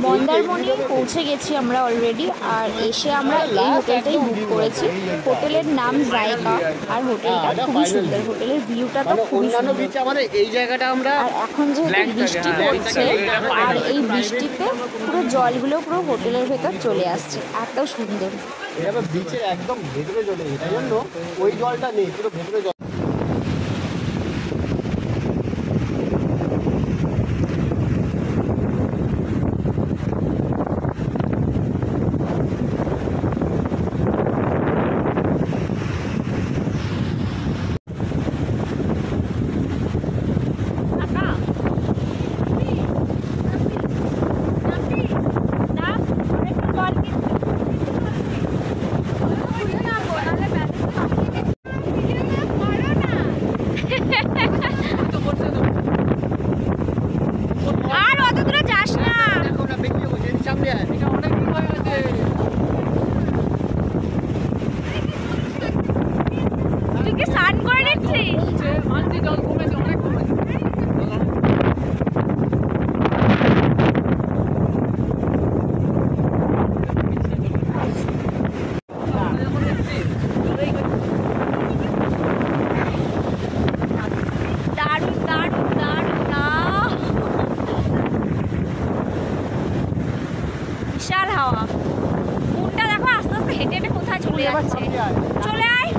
মন্দারমণি পৌঁছে গেছি আমরা অলরেডি। আর এসে আমরা এই হোটেলটাই বুক করেছি। হোটেলের নাম জায়গা। আর হোটেলটা খুবই সুন্দর, হোটেলের ভিউটা তো খুবই সুন্দর। এই জায়গাটা আমরা আর এখন যেহেতু বৃষ্টি পড়ছে, আর এই বৃষ্টিতে পুরো জলগুলো পুরো হোটেলের ভেতর চলে আসছে, এত সুন্দর। এটা বিচের একদম ভেতরে চলে গেছে, তাই জন্য ওই জলটা নেই, পুরো ভেতরে জল। আর অত দূরে যাস না। তুই কি স্নান করে নিচ্ছিস? দারুণ দারুণ দারুণ না, বিশাল হাওয়া। মনটা দেখো আস্তে আস্তে হেঁটে হেঁটে কোথায় চলে যাচ্ছে। চলে আয়।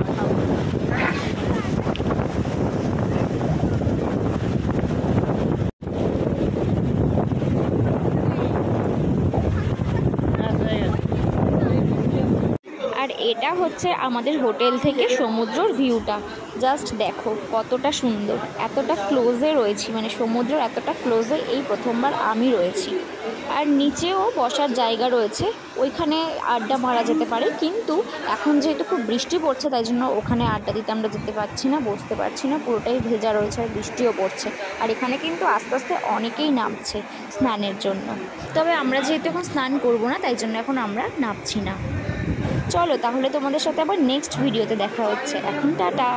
আর এটা হচ্ছে আমাদের হোটেল থেকে সমুদ্রের ভিউটা। জাস্ট দেখো কতটা সুন্দর, এতটা ক্লোজে রয়েছি, মানে সমুদ্রের এতটা ক্লোজে এই প্রথমবার আমি রয়েছি। আর নিচেও বসার জায়গা রয়েছে, ওইখানে আড্ডা মারা যেতে পারে, কিন্তু এখন যেহেতু খুব বৃষ্টি পড়ছে তাই জন্য ওখানে আড্ডা দিতে আমরা যেতে পারছি না, বসতে পারছি না, পুরোটাই ভেজা রয়েছে আর বৃষ্টিও পড়ছে। আর এখানে কিন্তু আস্তে আস্তে অনেকেই নামছে স্নানের জন্য, তবে আমরা যেহেতু এখন স্নান করবো না তাই জন্য এখন আমরা নামছি না। চলো তাহলে তোমাদের সাথে আবার নেক্সট ভিডিওতে দেখা হচ্ছে। এখন টাটা।